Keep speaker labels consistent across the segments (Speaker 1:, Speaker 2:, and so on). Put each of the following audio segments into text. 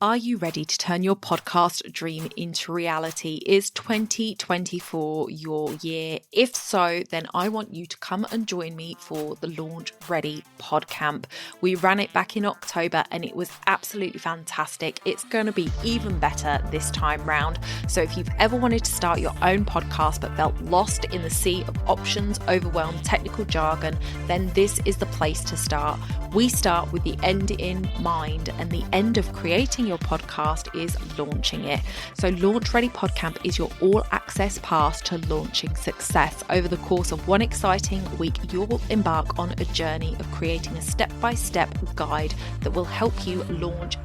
Speaker 1: Are you ready to turn your podcast dream into reality? Is 2024 your year? If so, then I want you to come and join me for the Launch Ready Podcamp. We ran it back in October and it was absolutely fantastic. It's going to be even better this time round. So if you've ever wanted to start your own podcast but felt lost in the sea of options, overwhelmed, technical jargon, then this is the place to start. We start with the end in mind, and the end of creating your podcast is launching it. So Launch Ready Podcamp is your all access pass to launching success. Over the course of one exciting week, you'll embark on a journey of creating a step-by-step guide that will help you launch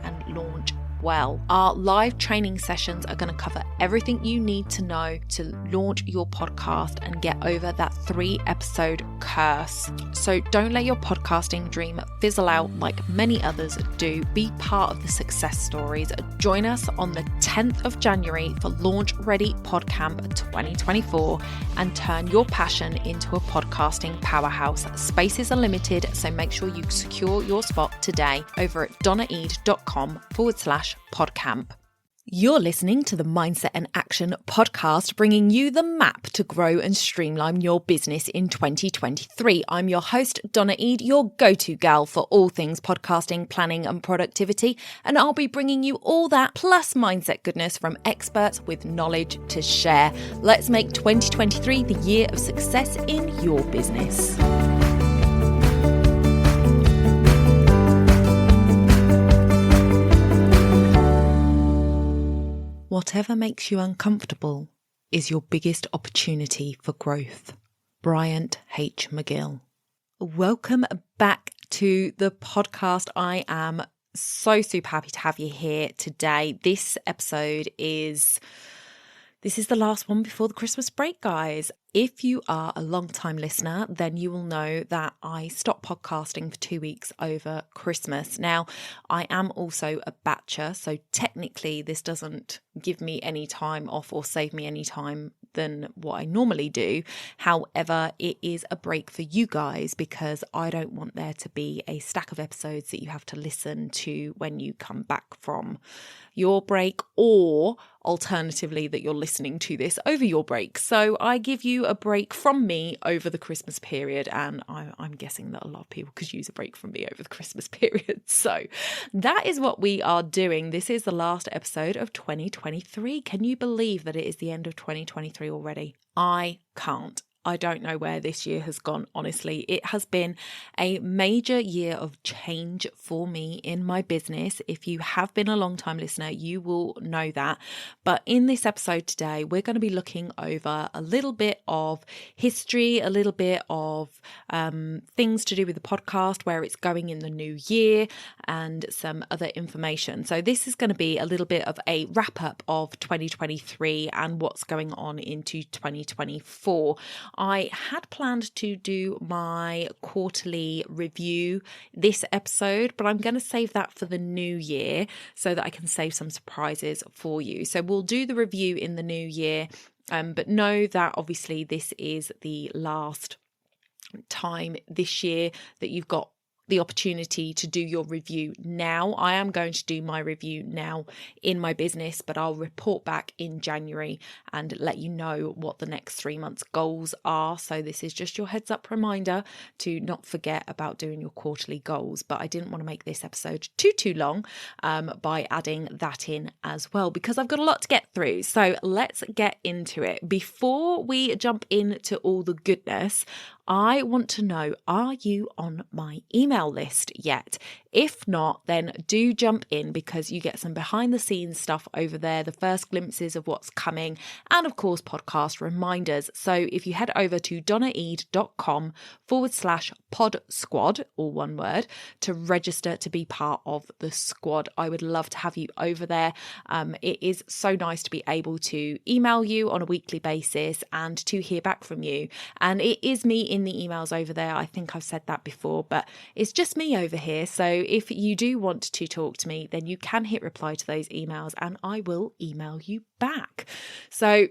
Speaker 1: well. Our live training sessions are going to cover everything you need to know to launch your podcast and get over that 3-episode curse. So don't let your podcasting dream fizzle out like many others do. Be part of the success stories. Join us on the 10th of January for Launch Ready Podcamp 2024 and turn your passion into a podcasting powerhouse. Spaces are limited, so make sure you secure your spot today over at donnaeade.com/podcamp. You're listening to the Mindset and Action podcast, bringing you the map to grow and streamline your business in 2023. I'm your host, Donna Eade, your go-to gal for all things podcasting, planning and productivity. And I'll be bringing you all that plus mindset goodness from experts with knowledge to share. Let's make 2023 the year of success in your business. Whatever makes you uncomfortable is your biggest opportunity for growth. Bryant H. McGill. Welcome back to the podcast. I am so super happy to have you here today. This is the last one before the Christmas break, guys. If you are a long-time listener, then you will know that I stopped podcasting for 2 weeks over Christmas. Now, I am also a batcher, so technically this doesn't give me any time off or save me any time than what I normally do. However, it is a break for you guys because I don't want there to be a stack of episodes that you have to listen to when you come back from your break, or alternatively that you're listening to this over your break. So I give you a break from me over the Christmas period, and I'm guessing that a lot of people could use a break from me over the Christmas period. So that is what we are doing. This is the last episode of 2023. Can you believe that it is the end of 2023 already? I can't. I don't know where this year has gone, honestly. It has been a major year of change for me in my business. If you have been a long-time listener, you will know that. But in this episode today, we're going to be looking over a little bit of history, a little bit of things to do with the podcast, where it's going in the new year, and some other information. So this is going to be a little bit of a wrap-up of 2023 and what's going on into 2024. I had planned to do my quarterly review this episode, but I'm going to save that for the new year so that I can save some surprises for you. So we'll do the review in the new year, but know that obviously this is the last time this year that you've got the opportunity to do your review now. I am going to do my review now in my business, but I'll report back in January and let you know what the next 3 months goals are. So this is just your heads up reminder to not forget about doing your quarterly goals. But I didn't want to make this episode too long by adding that in as well, because I've got a lot to get through. So let's get into it. Before we jump into all the goodness, I want to know, are you on my email list yet? If not, then do jump in, because you get some behind the scenes stuff over there, the first glimpses of what's coming, and of course, podcast reminders. So if you head over to donnaeade.com/pod squad, all one word, to register to be part of the squad. I would love to have you over there. It is so nice to be able to email you on a weekly basis and to hear back from you. And it is me in the emails over there. I think I've said that before, but it's just me over here. So if you do want to talk to me, then you can hit reply to those emails and I will email you back. So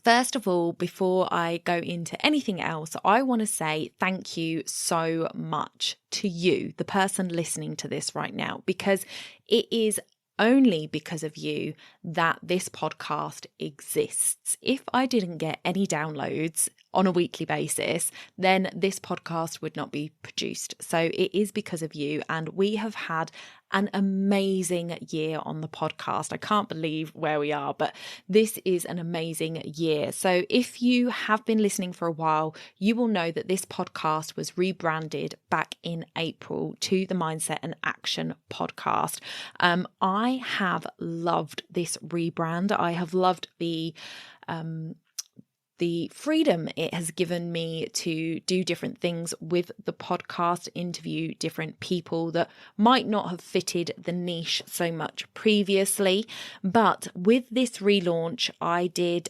Speaker 1: first of all, before I go into anything else, I want to say thank you so much to you, the person listening to this right now, because it is only because of you that this podcast exists. If I didn't get any downloads on a weekly basis, then this podcast would not be produced. So it is because of you, and we have had an amazing year on the podcast. I can't believe where we are, but this is an amazing year. So if you have been listening for a while, you will know that this podcast was rebranded back in April to the Mindset and Action podcast. I have loved this rebrand. I have loved the freedom it has given me to do different things with the podcast, interview different people that might not have fitted the niche so much previously. But with this relaunch, I did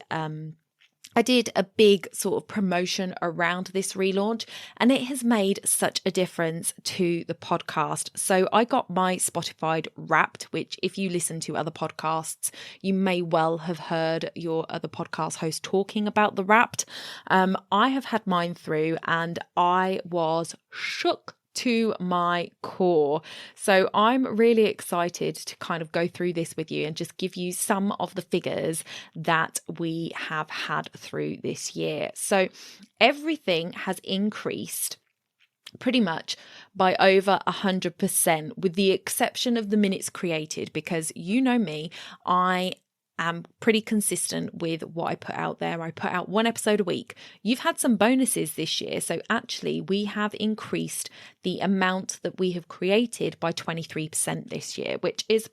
Speaker 1: a big sort of promotion around this relaunch, and it has made such a difference to the podcast. So I got my Spotify Wrapped, which if you listen to other podcasts, you may well have heard your other podcast host talking about the Wrapped. I have had mine through, and I was shook to my core. So I'm really excited to kind of go through this with you and just give you some of the figures that we have had through this year. So everything has increased pretty much by over 100%, with the exception of the minutes created, because you know me, I am pretty consistent with what I put out there. I put out one episode a week. You've had some bonuses this year. So actually we have increased the amount that we have created by 23% this year, which is a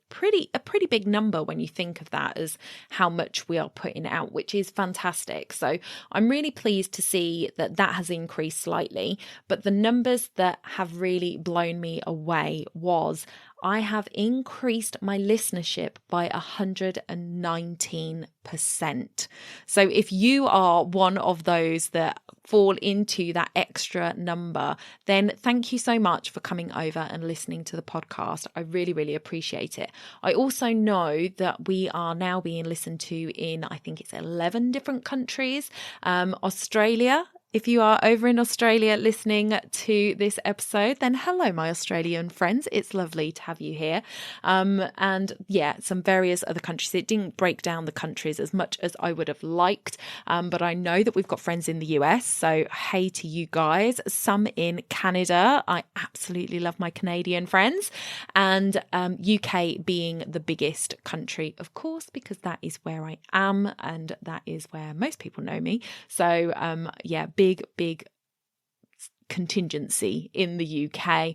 Speaker 1: pretty big number when you think of that as how much we are putting out, which is fantastic. So I'm really pleased to see that has increased slightly, but the numbers that have really blown me away was I have increased my listenership by 119%. So if you are one of those that fall into that extra number, then thank you so much for coming over and listening to the podcast. I really, really appreciate it. I also know that we are now being listened to in, I think it's 11 different countries. Australia. If you are over in Australia listening to this episode, then hello, my Australian friends. It's lovely to have you here. And yeah, some various other countries. It didn't break down the countries as much as I would have liked, but I know that we've got friends in the US. So hey to you guys. Some in Canada. I absolutely love my Canadian friends. And UK being the biggest country, of course, because that is where I am and that is where most people know me. So yeah, big contingency in the UK.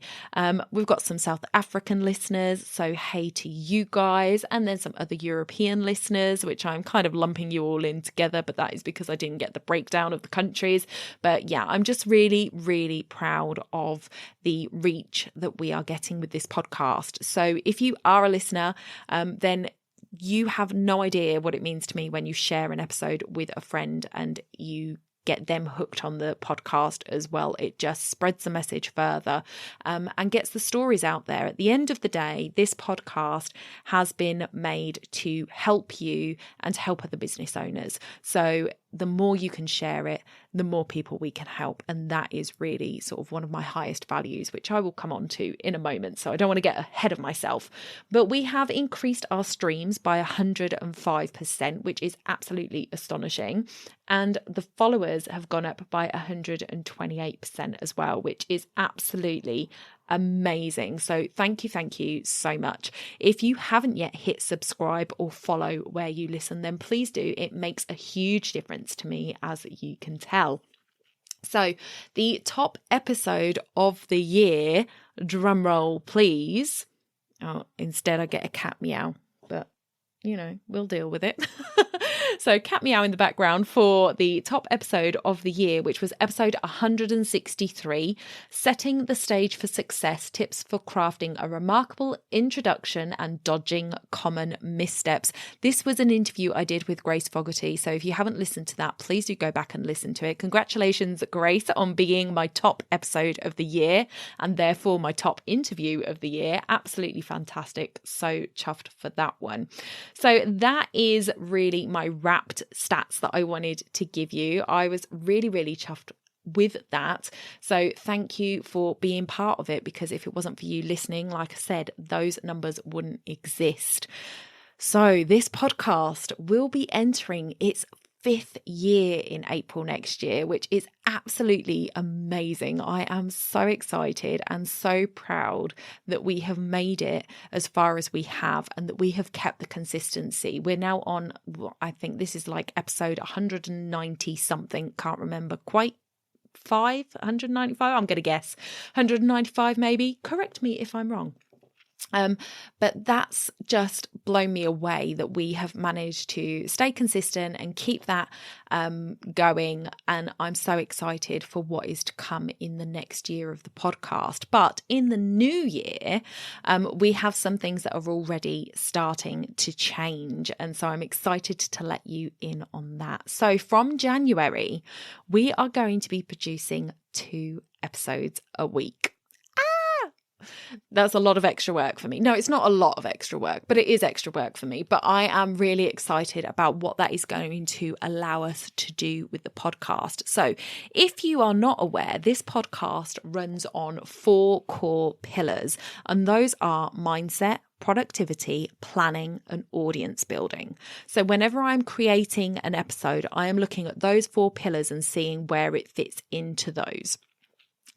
Speaker 1: We've got some South African listeners, so hey to you guys, and then some other European listeners, which I'm kind of lumping you all in together, but that is because I didn't get the breakdown of the countries. But yeah, I'm just really, really proud of the reach that we are getting with this podcast. So if you are a listener, then you have no idea what it means to me when you share an episode with a friend and you get them hooked on the podcast as well. It just spreads the message further and gets the stories out there. At the end of the day, this podcast has been made to help you and to help other business owners. So the more you can share it, the more people we can help. And that is really sort of one of my highest values, which I will come on to in a moment. So I don't want to get ahead of myself. But we have increased our streams by 105%, which is absolutely astonishing. And the followers have gone up by 128% as well, which is absolutely amazing. So thank you so much. If you haven't yet hit subscribe or follow where you listen, then please do. It makes a huge difference to me, as you can tell. So the top episode of the year, drum roll please. Oh, instead I get a cat meow, but you know, we'll deal with it. So cat meow in the background for the top episode of the year, which was episode 163, Setting the Stage for Success, Tips for Crafting a Remarkable Introduction and Dodging Common Missteps. This was an interview I did with Grace Fogarty. So if you haven't listened to that, please do go back and listen to it. Congratulations, Grace, on being my top episode of the year and therefore my top interview of the year. Absolutely fantastic. So chuffed for that one. So that is really my wrapped stats that I wanted to give you. I was really, really chuffed with that. So thank you for being part of it, because if it wasn't for you listening, like I said, those numbers wouldn't exist. So this podcast will be entering its 5th year in April next year, which is absolutely amazing. I am so excited and so proud that we have made it as far as we have and that we have kept the consistency. We're now on, I think this is like episode 190 something, can't remember quite. 195, I'm going to guess 195 maybe. Correct me if I'm wrong. But that's just blown me away that we have managed to stay consistent and keep that going. And I'm so excited for what is to come in the next year of the podcast. But in the new year, we have some things that are already starting to change. And so I'm excited to let you in on that. So from January, we are going to be producing 2 episodes a week. That's a lot of extra work for me. No, it's not a lot of extra work, but it is extra work for me. But I am really excited about what that is going to allow us to do with the podcast. So if you are not aware, this podcast runs on 4 core pillars, and those are mindset, productivity, planning, and audience building. So whenever I'm creating an episode, I am looking at those 4 pillars and seeing where it fits into those.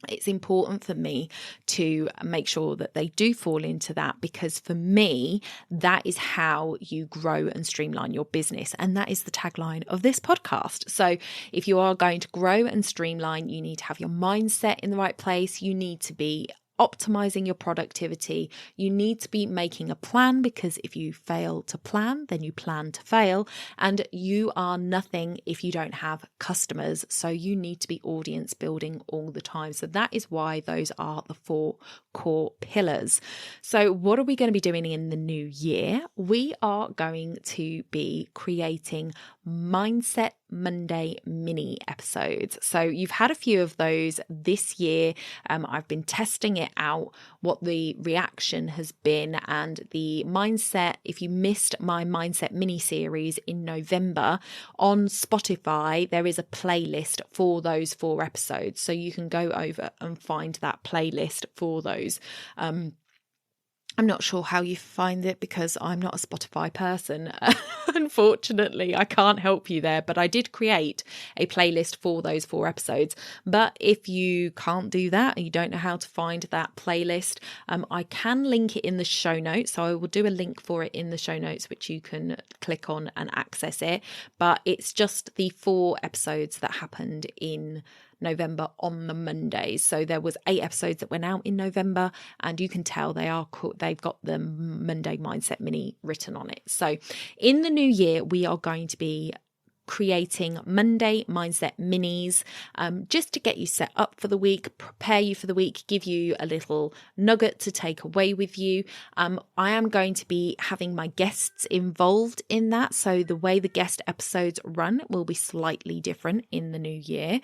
Speaker 1: It's important for me to make sure that they do fall into that, because for me, that is how you grow and streamline your business. And that is the tagline of this podcast. So if you are going to grow and streamline, you need to have your mindset in the right place. You need to be optimizing your productivity. You need to be making a plan, because if you fail to plan, then you plan to fail, and you are nothing if you don't have customers. So you need to be audience building all the time. So that is why those are the 4 core pillars. So what are we going to be doing in the new year? We are going to be creating Mindset Monday mini episodes. So you've had a few of those this year. I've been testing it out, what the reaction has been, and the mindset. If you missed my mindset mini series in November on Spotify, there is a playlist for those 4 episodes. So you can go over and find that playlist for those. I'm not sure how you find it, because I'm not a Spotify person. Unfortunately, I can't help you there, but I did create a playlist for those 4 episodes. But if you can't do that and you don't know how to find that playlist, I can link it in the show notes. So I will do a link for it in the show notes, which you can click on and access it. But it's just the 4 episodes that happened in November on the Mondays. So there was 8 episodes that went out in November, and you can tell they've got the Monday Mindset Mini written on it. So in the new year, we are going to be creating Monday Mindset Minis, just to get you set up for the week, prepare you for the week, give you a little nugget to take away with you. I am going to be having my guests involved in that. So the way the guest episodes run will be slightly different in the new year.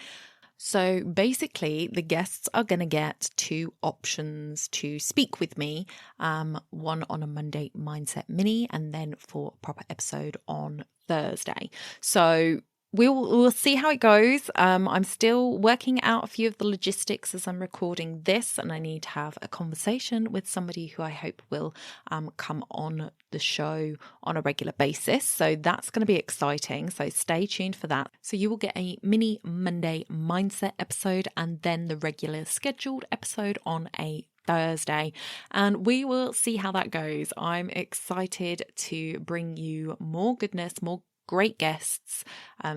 Speaker 1: So basically, the guests are going to get 2 options to speak with me, one on a Monday Mindset Mini and then for a proper episode on Thursday. So we'll see how it goes. I'm still working out a few of the logistics as I'm recording this, and I need to have a conversation with somebody who I hope will come on the show on a regular basis. So that's going to be exciting. So stay tuned for that. So you will get a mini Monday mindset episode and then the regular scheduled episode on a Thursday, and we will see how that goes. I'm excited to bring you more goodness, more great guests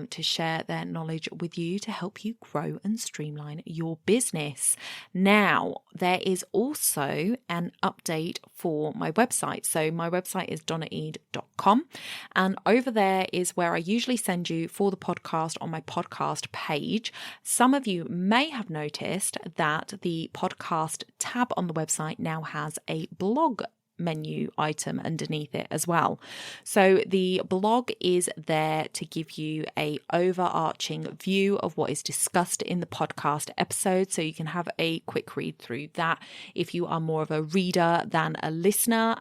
Speaker 1: to share their knowledge with you to help you grow and streamline your business. Now, there is also an update for my website. So my website is donnaeade.com, and over there is where I usually send you for the podcast on my podcast page. Some of you may have noticed that the podcast tab on the website now has a blog menu item underneath it as well. So the blog is there to give you a overarching view of what is discussed in the podcast episode, so you can have a quick read through that if you are more of a reader than a listener.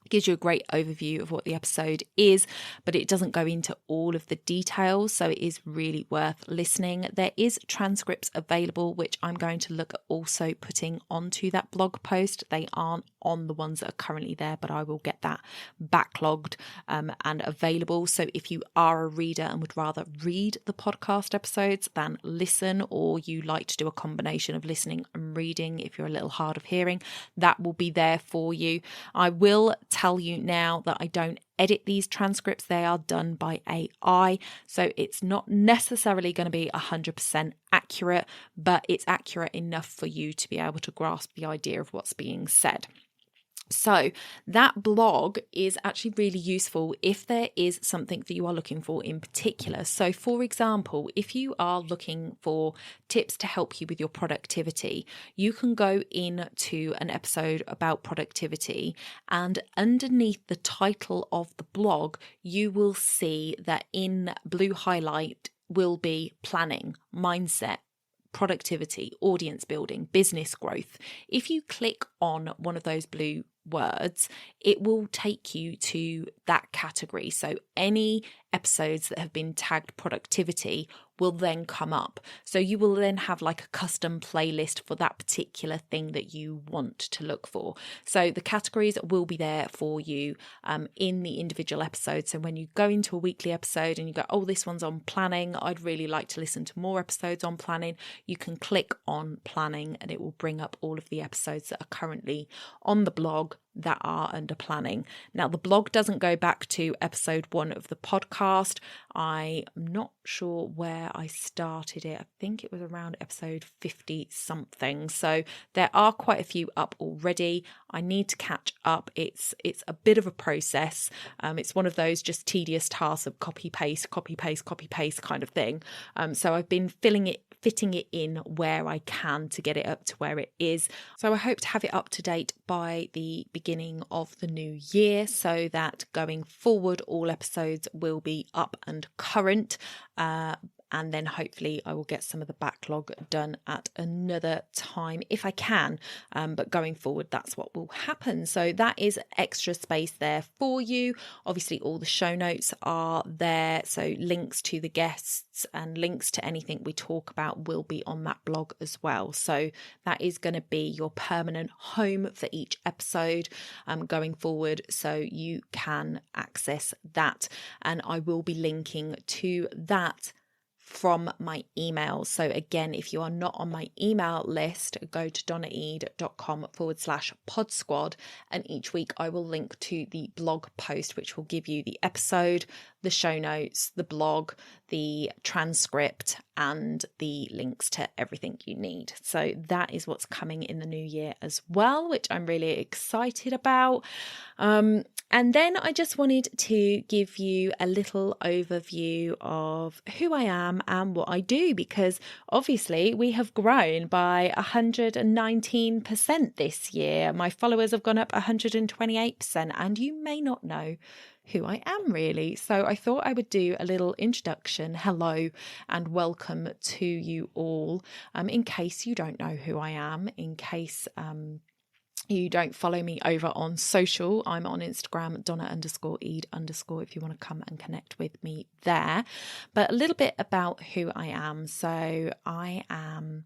Speaker 1: gives you a great overview of what the episode is, but it doesn't go into all of the details, so it is really worth listening. There is transcripts available, which I'm going to look at also putting onto that blog post. They aren't on the ones that are currently there, but I will get that backlogged and available. So if you are a reader and would rather read the podcast episodes than listen, or you like to do a combination of listening and reading if you're a little hard of hearing, that will be there for you. I will tell you now that I don't edit these transcripts. They are done by AI, so it's not necessarily going to be 100% accurate, but it's accurate enough for you to be able to grasp the idea of what's being said. So that blog is actually really useful if there is something that you are looking for in particular. So for example, if you are looking for tips to help you with your productivity, you can go into an episode about productivity, and underneath the title of the blog, you will see that in blue highlight will be planning, mindset, productivity, audience building, business growth. If you click on one of those blue words, it will take you to that category. So any episodes that have been tagged productivity will then come up. So you will then have like a custom playlist for that particular thing that you want to look for. So the categories will be there for you in the individual episodes. So when you go into a weekly episode and you go, oh, this one's on planning, I'd really like to listen to more episodes on planning, you can click on planning and it will bring up all of the episodes that are currently on the blog that are under planning. Now, the blog doesn't go back to episode 1 of the podcast. I'm not sure where I started it. I think it was around episode 50 something. So there are quite a few up already. I need to catch up. It's a bit of a process. It's one of those just tedious tasks of copy paste kind of thing. So I've been fitting it in where I can to get it up to where it is. So I hope to have it up to date by the beginning of the new year, so that going forward all episodes will be up and current. And then hopefully I will get some of the backlog done at another time if I can. But going forward, that's what will happen. So that is extra space there for you. Obviously, all the show notes are there. So links to the guests and links to anything we talk about will be on that blog as well. So that is going to be your permanent home for each episode going forward. So you can access that. And I will be linking to that from my email. So again, if you are not on my email list, go to donnaeade.com/pod squad, and each week I will link to the blog post, which will give you the episode, the show notes, the blog, the transcript, and the links to everything you need. So that is what's coming in the new year as well, which I'm really excited about. And then I just wanted to give you a little overview of who I am and what I do, because obviously we have grown by 119% this year. My followers have gone up 128%, and you may not know who I am really. So I thought I would do a little introduction, hello and welcome to you all, in case you don't know who I am, in case you don't follow me over on social. I'm on Instagram, Donna_Eade_ if you want to come and connect with me there. But a little bit about who I am. So I am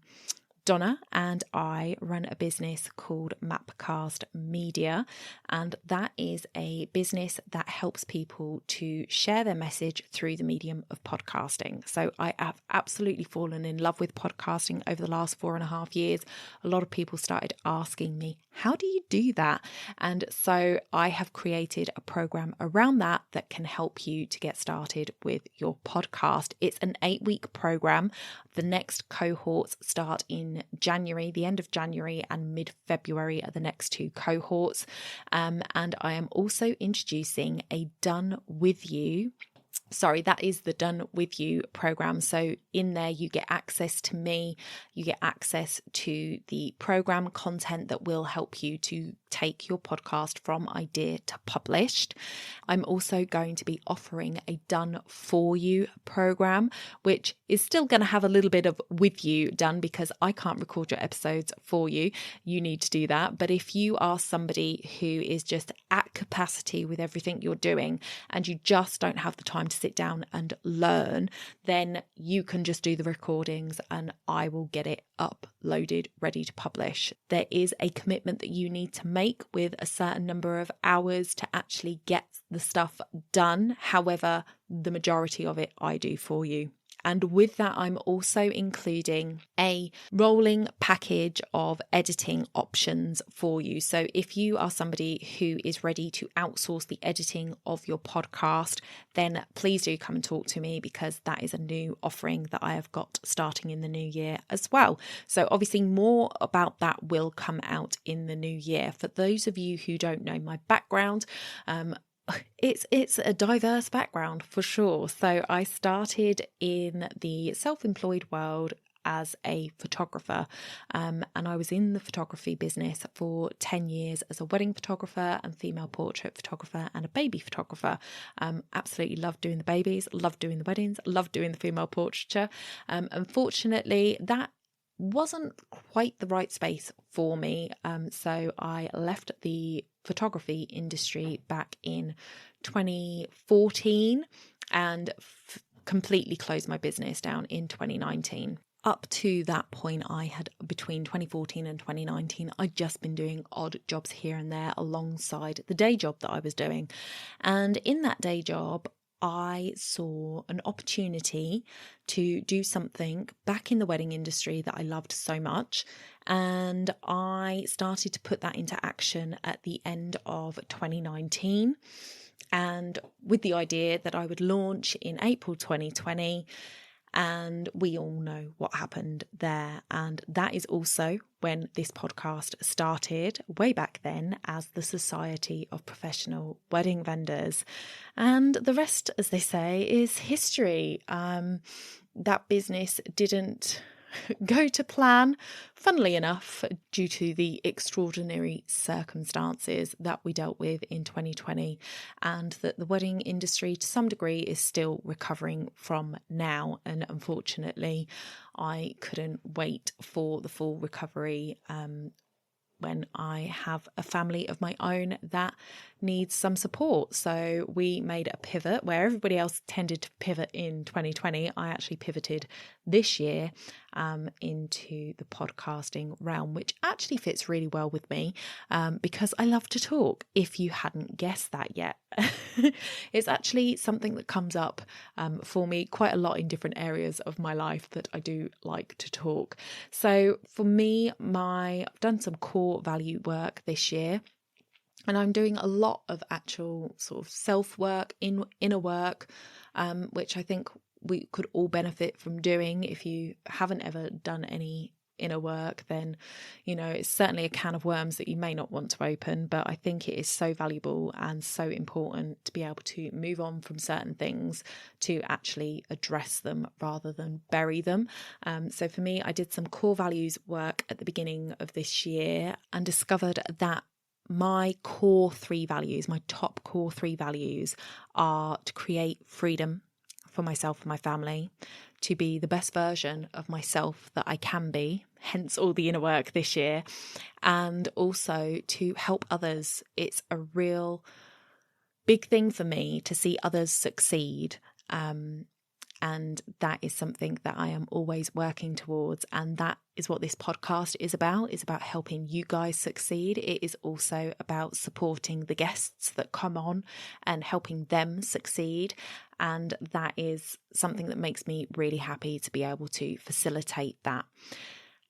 Speaker 1: Donna and I run a business called Mapcast Media, and that is a business that helps people to share their message through the medium of podcasting. So I have absolutely fallen in love with podcasting over the last 4.5 years. A lot of people started asking me, how do you do that? And so I have created a program around that can help you to get started with your podcast. It's an 8-week program. The next cohorts start in January, the end of January, and mid-February are the next 2 cohorts. And I am also introducing a Done With You. Sorry, that is the Done With You program. So in there, you get access to me, you get access to the program content that will help you to take your podcast from idea to published. I'm also going to be offering a done for you program, which is still going to have a little bit of with you done because I can't record your episodes for you. You need to do that. But if you are somebody who is just at capacity with everything you're doing and you just don't have the time to sit down and learn, then you can just do the recordings and I will get it uploaded, ready to publish. There is a commitment that you need to make with a certain number of hours to actually get the stuff done. However, the majority of it I do for you. And with that, I'm also including a rolling package of editing options for you. So if you are somebody who is ready to outsource the editing of your podcast, then please do come and talk to me because that is a new offering that I have got starting in the new year as well. So obviously more about that will come out in the new year. For those of you who don't know my background, it's a diverse background for sure. So I started in the self-employed world as a photographer, and I was in the photography business for 10 years as a wedding photographer and female portrait photographer and a baby photographer. Absolutely loved doing the babies, loved doing the weddings, loved doing the female portraiture. Unfortunately, that wasn't quite the right space for me. So I left the photography industry back in 2014 and completely closed my business down in 2019. Up to that point, I had between 2014 and 2019, I'd just been doing odd jobs here and there alongside the day job that I was doing. And in that day job, I saw an opportunity to do something back in the wedding industry that I loved so much. And I started to put that into action at the end of 2019. And with the idea that I would launch in April 2020. And we all know what happened there. And that is also when this podcast started way back then as the Society of Professional Wedding Vendors. And the rest, as they say, is history. That business didn't go to plan, funnily enough, due to the extraordinary circumstances that we dealt with in 2020, and that the wedding industry to some degree is still recovering from now. And unfortunately, I couldn't wait for the full recovery when I have a family of my own that needs some support. So we made a pivot where everybody else tended to pivot in 2020. I actually pivoted this year into the podcasting realm, which actually fits really well with me because I love to talk, if you hadn't guessed that yet. It's actually something that comes up for me quite a lot in different areas of my life that I do like to talk. So for me, I've done some core value work this year. And I'm doing a lot of actual sort of self-work, inner work, which I think we could all benefit from doing. If you haven't ever done any inner work, then, it's certainly a can of worms that you may not want to open. But I think it is so valuable and so important to be able to move on from certain things to actually address them rather than bury them. So for me, I did some core values work at the beginning of this year and discovered that my top core three values are to create freedom for myself and my family, to be the best version of myself that I can be, hence all the inner work this year, and also to help others. It's a real big thing for me to see others succeed. And that is something that I am always working towards. And that is what this podcast is about. It's about helping you guys succeed. It is also about supporting the guests that come on and helping them succeed. And that is something that makes me really happy to be able to facilitate that.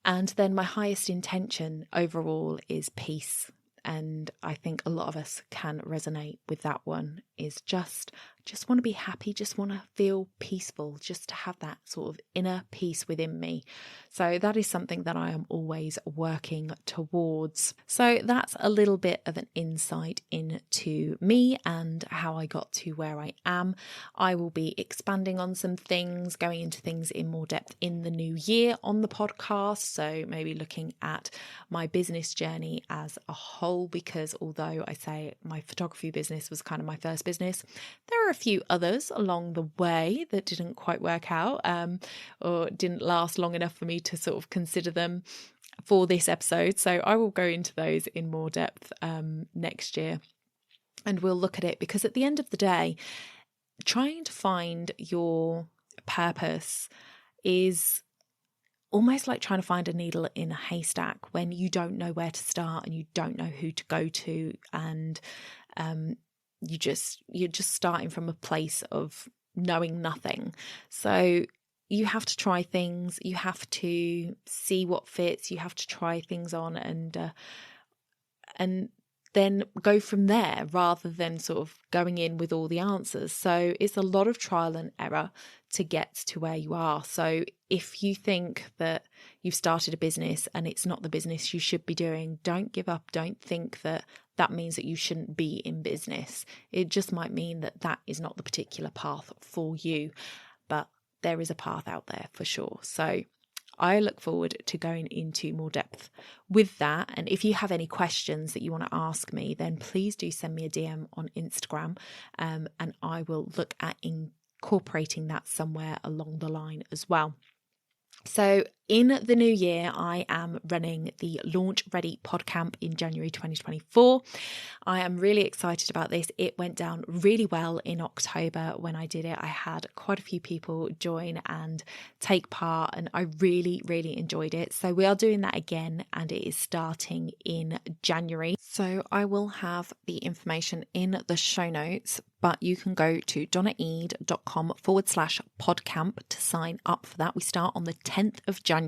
Speaker 1: And then my highest intention overall is peace. And I think a lot of us can resonate with that one, is just just want to be happy, just want to feel peaceful, just to have that sort of inner peace within me. So that is something that I am always working towards. So that's a little bit of an insight into me and how I got to where I am. I will be expanding on some things, going into things in more depth in the new year on the podcast. So maybe looking at my business journey as a whole, because although I say my photography business was kind of my first business, there are a few others along the way that didn't quite work out or didn't last long enough for me to sort of consider them for this episode. So I will go into those in more depth next year, and we'll look at it, because at the end of the day, trying to find your purpose is almost like trying to find a needle in a haystack when you don't know where to start and you don't know who to go to, and you're just starting from a place of knowing nothing. So you have to try things, you have to see what fits, you have to try things on, and then go from there, rather than sort of going in with all the answers. So it's a lot of trial and error to get to where you are. So if you think that you've started a business and it's not the business you should be doing, don't give up. Don't think that that means that you shouldn't be in business. It just might mean that that is not the particular path for you, but there is a path out there for sure. So I look forward to going into more depth with that. And if you have any questions that you want to ask me, then please do send me a DM on Instagram, and I will look at incorporating that somewhere along the line as well. So in the new year, I am running the Launch Ready PodCamp in January 2024. I am really excited about this. It went down really well in October when I did it. I had quite a few people join and take part, and I really, really enjoyed it. So we are doing that again, and it is starting in January. So I will have the information in the show notes, but you can go to donnaeade.com/podcamp to sign up for that. We start on the 10th of January,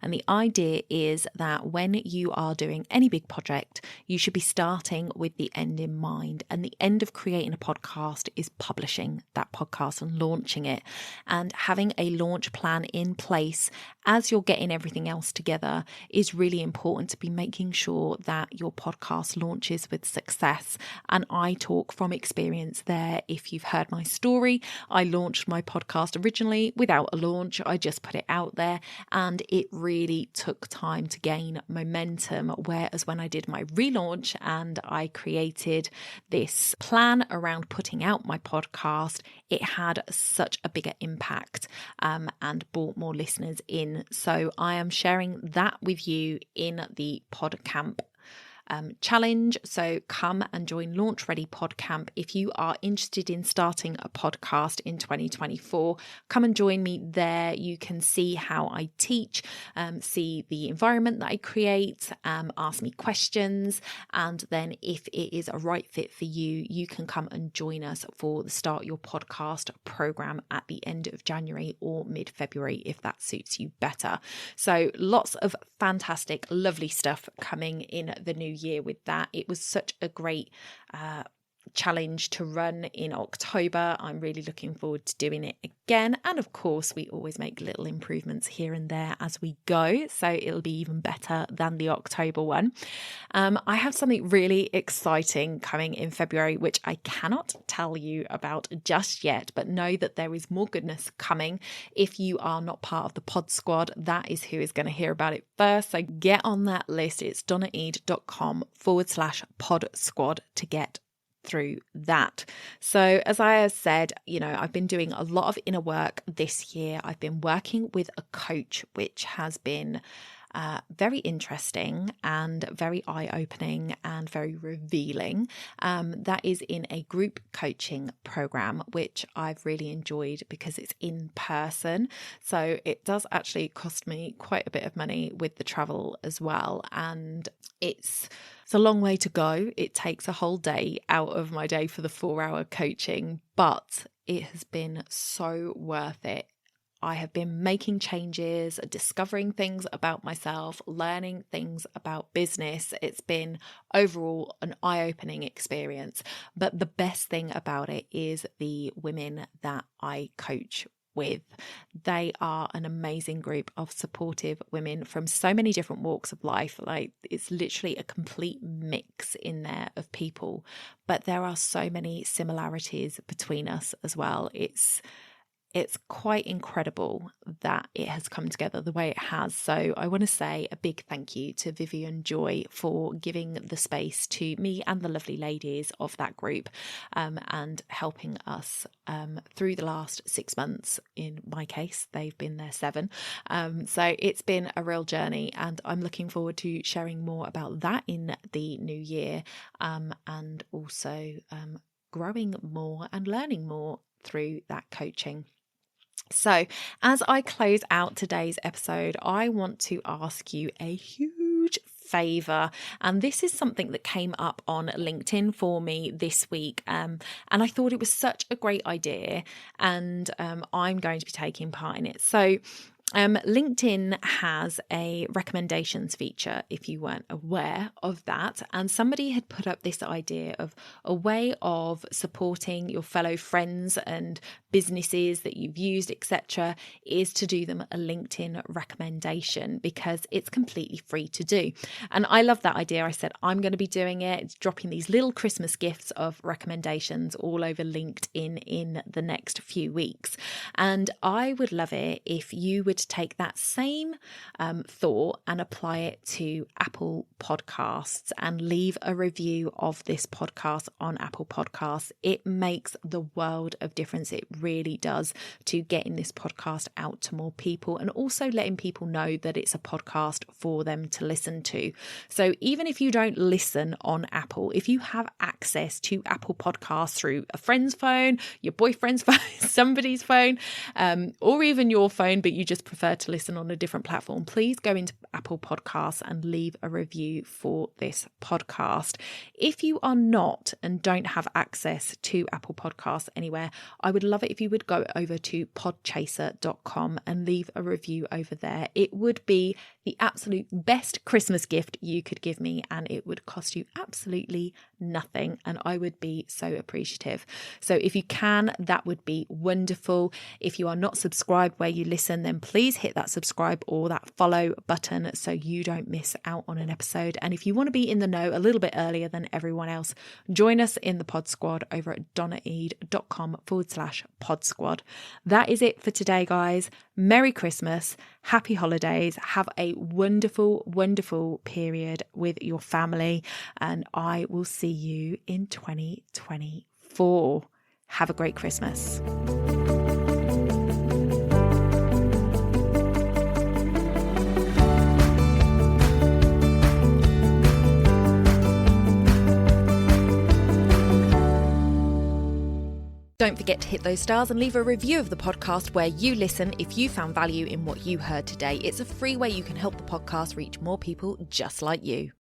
Speaker 1: and the idea is that when you are doing any big project, you should be starting with the end in mind. And the end of creating a podcast is publishing that podcast and launching it, and having a launch plan in place as you're getting everything else together is really important, to be making sure that your podcast launches with success. And I talk from experience there. If you've heard my story, I launched my podcast originally without a launch. I just put it out there, and it really took time to gain momentum. Whereas when I did my relaunch and I created this plan around putting out my podcast, it had such a bigger impact and brought more listeners in. So I am sharing that with you in the PodCamp challenge. So come and join Launch Ready PodCamp if you are interested in starting a podcast in 2024. Come and join me there. You can see how I teach, see the environment that I create, ask me questions, and then if it is a right fit for you, you can come and join us for the Start Your Podcast program at the end of January or mid-February if that suits you better. So lots of fantastic, lovely stuff coming in the new year with that. It was such a great challenge to run in October. I'm really looking forward to doing it again. And of course, we always make little improvements here and there as we go. So it'll be even better than the October one. I have something really exciting coming in February, which I cannot tell you about just yet, but know that there is more goodness coming. If you are not part of the Pod Squad, that is who is going to hear about it first. So get on that list. It's donnaeade.com/pod squad to get through that. So as I have said, I've been doing a lot of inner work this year. I've been working with a coach, which has been very interesting and very eye-opening and very revealing. That is in a group coaching program, which I've really enjoyed because it's in person. So it does actually cost me quite a bit of money with the travel as well. And it's a long way to go. It takes a whole day out of my day for the 4-hour coaching, but it has been so worth it. I have been making changes, discovering things about myself, learning things about business. It's been overall an eye-opening experience. But the best thing about it is the women that I coach with. They are an amazing group of supportive women from so many different walks of life. Like, it's literally a complete mix in there of people, but there are so many similarities between us as well. It's quite incredible that it has come together the way it has. So I want to say a big thank you to Vivian Joy for giving the space to me and the lovely ladies of that group, and helping us through the last 6 months. In my case, they've been there 7. So it's been a real journey, and I'm looking forward to sharing more about that in the new year, and also growing more and learning more through that coaching. So as I close out today's episode, I want to ask you a huge favour, and this is something that came up on LinkedIn for me this week, and I thought it was such a great idea, and I'm going to be taking part in it. So LinkedIn has a recommendations feature, if you weren't aware of that. And somebody had put up this idea of a way of supporting your fellow friends and businesses that you've used, etc., is to do them a LinkedIn recommendation, because it's completely free to do. And I love that idea. I said, I'm going to be doing it. It's dropping these little Christmas gifts of recommendations all over LinkedIn in the next few weeks. And I would love it if you would take that same thought and apply it to Apple Podcasts and leave a review of this podcast on Apple Podcasts. It makes the world of difference. It really does, to getting this podcast out to more people, and also letting people know that it's a podcast for them to listen to. So even if you don't listen on Apple, if you have access to Apple Podcasts through a friend's phone, your boyfriend's phone, somebody's phone, or even your phone, but you just prefer to listen on a different platform, please go into Apple Podcasts and leave a review for this podcast. If you are not and don't have access to Apple Podcasts anywhere, I would love it if you would go over to podchaser.com and leave a review over there. It would be the absolute best Christmas gift you could give me, and it would cost you absolutely nothing, and I would be so appreciative. So if you can, that would be wonderful. If you are not subscribed where you listen, then please hit that subscribe or that follow button so you don't miss out on an episode. And if you want to be in the know a little bit earlier than everyone else, join us in the Pod Squad over at donnaeade.com/Pod Squad. That is it for today, guys. Merry Christmas, happy holidays, have a wonderful, wonderful period with your family, and I will see you in 2024. Have a great Christmas. Don't forget to hit those stars and leave a review of the podcast where you listen if you found value in what you heard today. It's a free way you can help the podcast reach more people just like you.